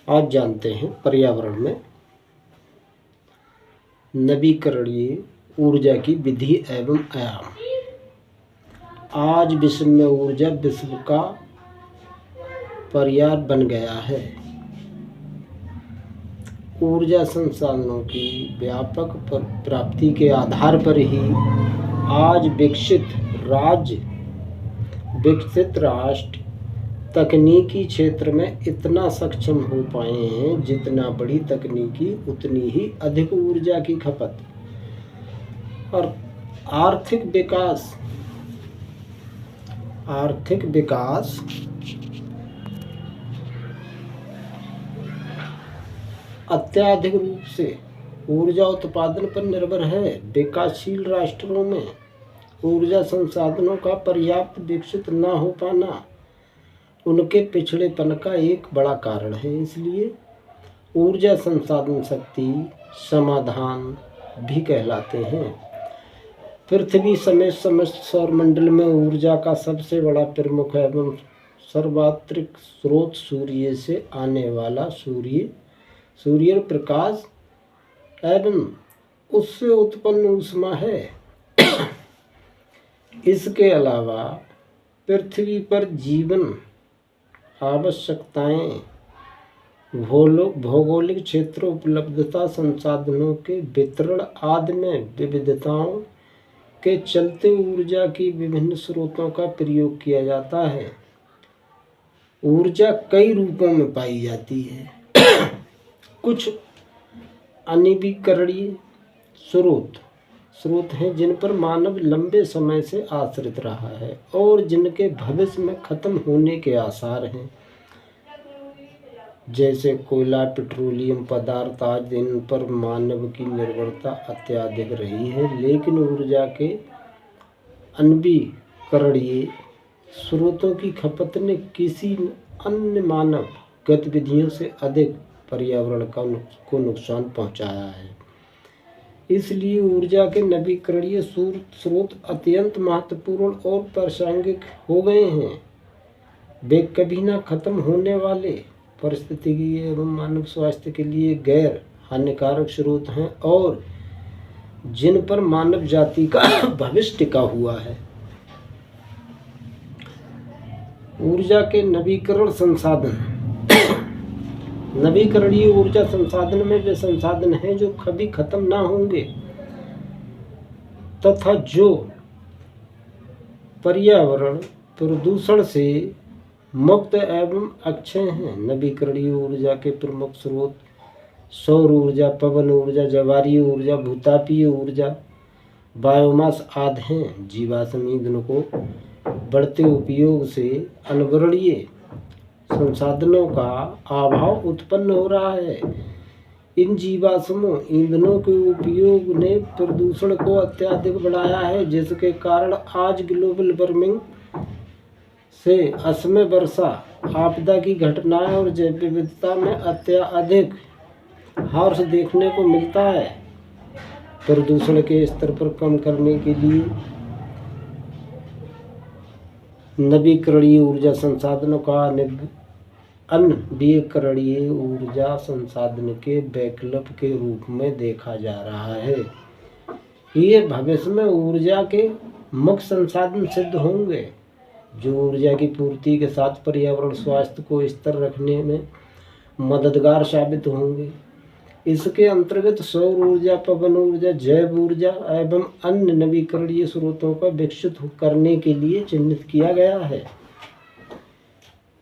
आज जानते हैं पर्यावरण में नवीकरणीय ऊर्जा की विधि एवं आयाम। आज विश्व में ऊर्जा विश्व का पर्याय बन गया है। ऊर्जा संसाधनों की व्यापक प्राप्ति के आधार पर ही आज विकसित राष्ट्र तकनीकी क्षेत्र में इतना सक्षम हो पाए हैं। जितना बड़ी तकनीकी उतनी ही अधिक ऊर्जा की खपत और आर्थिक विकास अत्यधिक रूप से ऊर्जा उत्पादन पर निर्भर है। विकासशील राष्ट्रों में ऊर्जा संसाधनों का पर्याप्त विकसित न हो पाना उनके पिछड़ेपन का एक बड़ा कारण है। इसलिए ऊर्जा संसाधन शक्ति समाधान भी कहलाते हैं। पृथ्वी समेत समस्त सौरमंडल में ऊर्जा का सबसे बड़ा प्रमुख एवं सर्वात्रिक स्रोत सूर्य से आने वाला सूर्य प्रकाश एवं उससे उत्पन्न ऊष्मा है। इसके अलावा पृथ्वी पर जीवन आवश्यकताएं, भौगोलिक क्षेत्र उपलब्धता, संसाधनों के वितरण आदि में विविधताओं के चलते ऊर्जा की विभिन्न स्रोतों का प्रयोग किया जाता है। ऊर्जा कई रूपों में पाई जाती है। कुछ अनवीकरणीय स्रोत हैं जिन पर मानव लंबे समय से आश्रित रहा है और जिनके भविष्य में खत्म होने के आसार हैं, जैसे कोयला, पेट्रोलियम पदार्थ आदि। इन पर मानव की निर्भरता अत्यधिक रही है, लेकिन ऊर्जा के अनवीकरणीय स्रोतों की खपत ने किसी अन्य मानव गतिविधियों से अधिक पर्यावरण को नुकसान पहुंचाया है। इसलिए ऊर्जा के नवीकरणीय स्रोत अत्यंत महत्वपूर्ण और प्रासंगिक हो गए हैं। वे कभी न खत्म होने वाले, पारिस्थितिकी एवं मानव स्वास्थ्य के लिए गैर हानिकारक स्रोत हैं और जिन पर मानव जाति का भविष्य टिका हुआ है। ऊर्जा के नवीकरण संसाधन। नवीकरणीय ऊर्जा संसाधन में वे संसाधन हैं जो कभी खत्म ना होंगे तथा जो पर्यावरण प्रदूषण से मुक्त एवं अक्षय हैं। नवीकरणीय ऊर्जा के प्रमुख स्रोत सौर ऊर्जा, पवन ऊर्जा, ज्वारीय ऊर्जा, भूतापीय ऊर्जा, बायोमास आदि हैं। जीवाश्म ईंधन को बढ़ते उपयोग से अनवर्णनीय संसाधनों का अभाव उत्पन्न हो रहा है। इन जीवाश्म ईंधनों के उपयोग ने प्रदूषण को अत्यधिक बढ़ाया है, जिसके कारण आज ग्लोबल वार्मिंग से असमय वर्षा, आपदा की घटनाएं और जैव विविधता में अत्यधिक ह्रास देखने को मिलता है। प्रदूषण के स्तर पर कम करने के लिए नवीकरणीय ऊर्जा संसाधनों का अनवीकरणीय ऊर्जा संसाधन के वैकल्पिक के रूप में देखा जा रहा है। ये भविष्य में ऊर्जा के मुख्य संसाधन सिद्ध होंगे, जो ऊर्जा की पूर्ति के साथ पर्यावरण स्वास्थ्य को स्थिर रखने में मददगार साबित होंगे। इसके अंतर्गत सौर ऊर्जा, पवन ऊर्जा, जैव ऊर्जा एवं अन्य नवीकरणीय स्रोतों का विकसित करने के लिए चिन्हित किया गया है।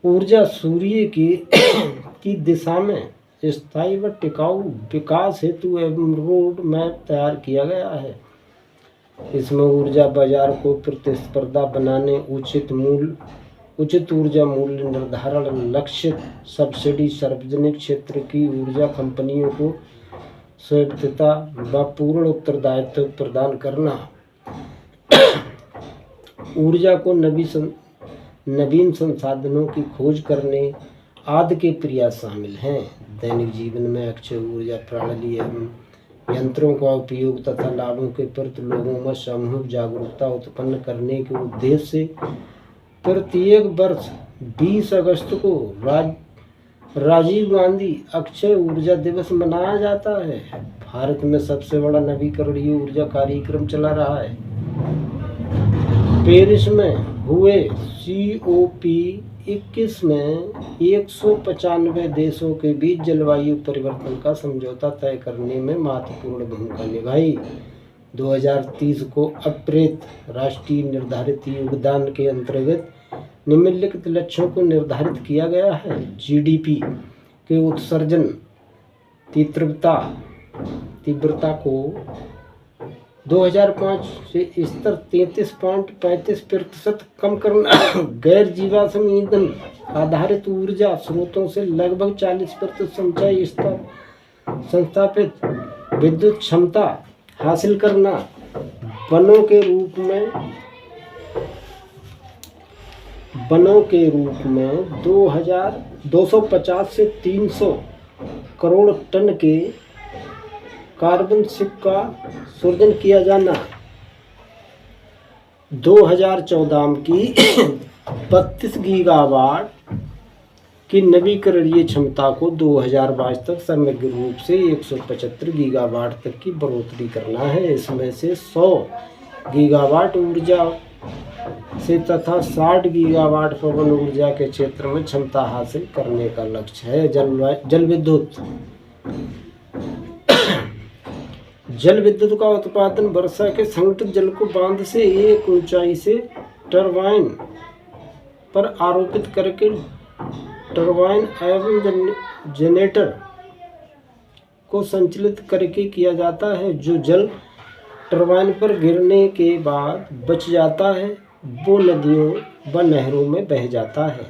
ऊर्जा सूर्य की दिशा में स्थायी व टिकाऊ विकास हेतु एवं रोड मैप तैयार किया गया है। इसमें ऊर्जा बाजार को प्रतिस्पर्धा बनाने, उचित ऊर्जा मूल्य निर्धारण, लक्षित सब्सिडी, सार्वजनिक क्षेत्र की ऊर्जा कंपनियों को स्वायत्तता व पूर्ण उत्तरदायित्व प्रदान करना, ऊर्जा को नवीन संसाधनों की खोज करने आदि के प्रयास शामिल हैं। दैनिक जीवन में अक्षय ऊर्जा प्रणाली एवं यंत्रों का उपयोग तथा लाभों के प्रति लोगों में सामूहिक जागरूकता उत्पन्न करने के उद्देश्य से प्रत्येक वर्ष 20 अगस्त को राजीव गांधी अक्षय ऊर्जा दिवस मनाया जाता है। भारत में सबसे बड़ा नवीकरणीय ऊर्जा कार्यक्रम चला रहा है। पेरिस में हुए COP21 में 195 देशों के बीच जलवायु परिवर्तन का समझौता तय करने में महत्वपूर्ण भूमिका निभाई। 2030 को अप्रैत राष्ट्रीय निर्धारित योगदान के अंतर्गत निम्नलिखित लक्ष्यों को निर्धारित किया गया है। GDP के उत्सर्जन तीव्रता को 2005 से स्तर 33.35% कम करना, गैर जीवाश्म ईंधन आधारित ऊर्जा स्रोतों से लगभग 40% संचय स्तर संस्थापित, विद्युत क्षमता हासिल करना, वनों के रूप में 250 से 300 करोड़ टन के कार्बन सिंक का सृजन किया जाना। 2014 की 32 गीगावाट की नवीकरणीय क्षमता को 2022 तक समग्र रूप से 175 गीगावाट तक की बढ़ोतरी करना है। इसमें से 100 गीगावाट ऊर्जा से तथा 60 गीगावाट पवन ऊर्जा के क्षेत्र में क्षमता हासिल करने का लक्ष्य है। जल विद्युत का उत्पादन वर्षा के संग्रहित जल को बांध से एक ऊंचाई से टरबाइन पर आरोपित करके टरबाइन एवं जनरेटर को संचालित करके किया जाता है। जो जल टरबाइन पर गिरने के बाद बच जाता है वो नदियों व नहरों में बह जाता है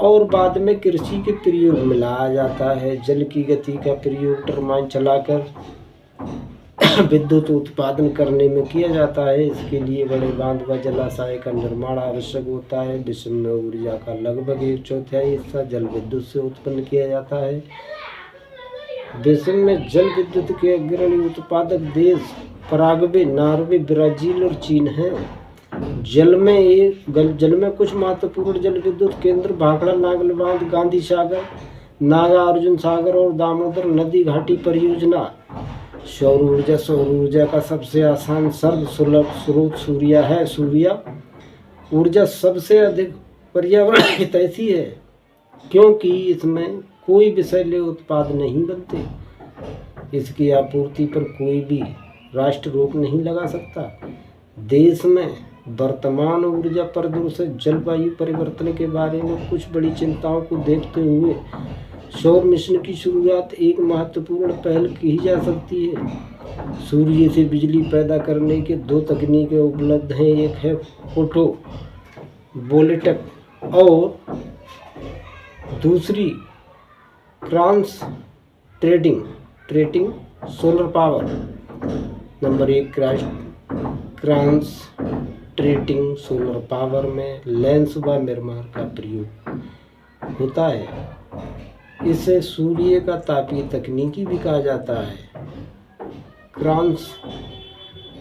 और बाद में कृषि के प्रयोग में लाया जाता है। जल की गति का प्रयोग टरबाइन चलाकर विद्युत उत्पादन करने में किया जाता है। इसके लिए बड़े बांध व जलाशय का निर्माण आवश्यक होता है। विश्व में ऊर्जा का लगभग 1/4 हिस्सा जल विद्युत से उत्पन्न किया जाता है। विश्व में जल विद्युत के अग्रणी उत्पादक देश पराग्वे, नॉर्वे, ब्राजील और चीन हैं। जल में कुछ महत्वपूर्ण जल विद्युत केंद्र भाखड़ा नागल बांध, गांधी सागर, नागार्जुन सागर और दामोदर नदी घाटी परियोजना। सौर ऊर्जा का सबसे आसान सर्वसुलभ स्रोत सूर्य है। सूर्य ऊर्जा सबसे अधिक पर्यावरण हितैषी है क्योंकि इसमें कोई विषैले उत्पाद नहीं बनते। इसकी आपूर्ति पर कोई भी राष्ट्र रोक नहीं लगा सकता। देश में वर्तमान ऊर्जा प्रदूषण जलवायु परिवर्तन के बारे में कुछ बड़ी चिंताओं को देखते हुए सौर मिशन की शुरुआत एक महत्वपूर्ण पहल की जा सकती है। सूर्य से बिजली पैदा करने के 2 तकनीकें उपलब्ध हैं। एक है फोटो वोल्टेक और दूसरी cross treating solar power. Number 1 cross treating solar power में लेंस व मिरर का प्रयोग होता है। इसे सूर्य का तापीय तकनीकी भी कहा जाता है। क्रॉस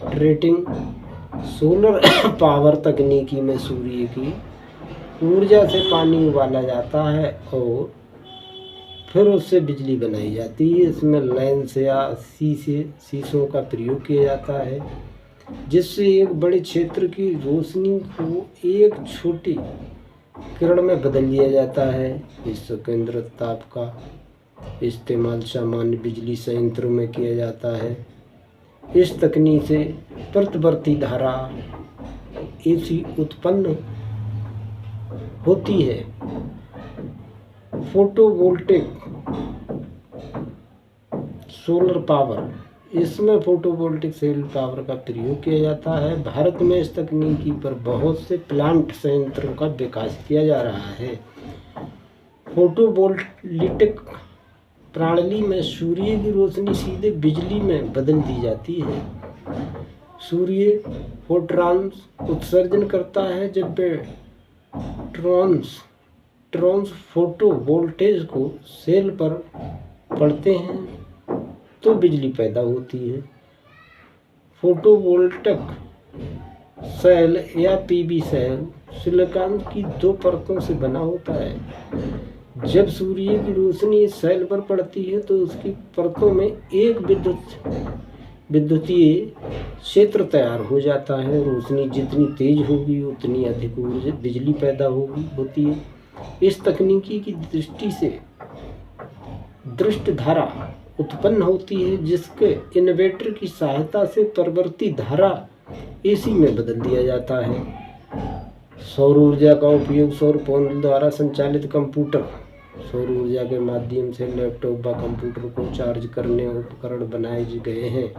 ट्रेटिंग सोलर पावर तकनीकी में सूर्य की ऊर्जा से पानी उबाला जाता है और फिर उससे बिजली बनाई जाती है। इसमें लेंस या शीशों का प्रयोग किया जाता है जिससे एक बड़े क्षेत्र की रोशनी को एक छोटी किरण में बदल दिया जाता है। इस केंद्रित ताप का इस्तेमाल सामान्य बिजली संयंत्रों में किया जाता है। इस तकनीक से प्रतिवर्ती धारा AC उत्पन्न होती है। फोटोवोल्टिक सोलर पावर, इसमें फोटोवोल्टिक सेल पावर का प्रयोग किया जाता है। भारत में इस तकनीकी पर बहुत से प्लांट संयंत्रों का विकास किया जा रहा है। फोटोवोल्टिक प्रणाली में सूर्य की रोशनी सीधे बिजली में बदल दी जाती है। सूर्य फोटॉन्स उत्सर्जन करता है। जब ट्रॉन्स फोटो वोल्टेज को सेल पर पड़ते हैं तो बिजली पैदा होती है। फोटोवोल्टिक सेल या PV सेल सिलिकॉन की 2 परतों से बना होता है। जब सूर्य की रोशनी इस शैल पर पड़ती है तो उसकी परतों में एक विद्युतीय क्षेत्र तैयार हो जाता है। रोशनी जितनी तेज होगी उतनी अधिक ऊर्जा बिजली पैदा होती है। इस तकनीकी की दृष्टि से दृष्ट धारा उत्पन्न होती है, जिसके इन्वर्टर की सहायता से परिवर्ती धारा एसी में बदल दिया जाता है। सौर ऊर्जा का उपयोग सौर पैनल द्वारा संचालित कंप्यूटर, सौर ऊर्जा के माध्यम से लैपटॉप व कंप्यूटर को चार्ज करने उपकरण बनाए गए हैं।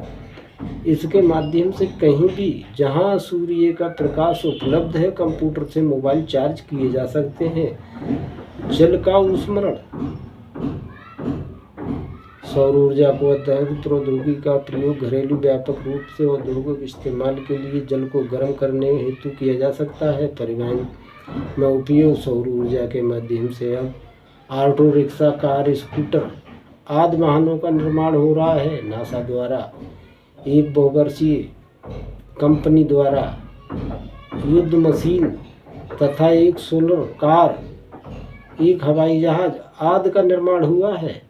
इसके माध्यम से कहीं भी जहां सूर्य का प्रकाश उपलब्ध है कंप्यूटर से मोबाइल चार्ज किए जा सकते हैं। जल का उष्मरण, सौर ऊर्जा को आधारित प्रौद्योगिकी का प्रयोग घरेलू व्यापक रूप से औद्योगिक इस्तेमाल के लिए जल को गर्म करने हेतु किया जा सकता है। परिवहन में उपयोग सौर ऊर्जा के माध्यम से अब ऑटो रिक्शा, कार, स्कूटर आदि वाहनों का निर्माण हो रहा है। नासा द्वारा एक बहुवर्षीय कंपनी द्वारा युद्ध मशीन तथा एक सोलर कार, एक हवाई जहाज आदि का निर्माण हुआ है।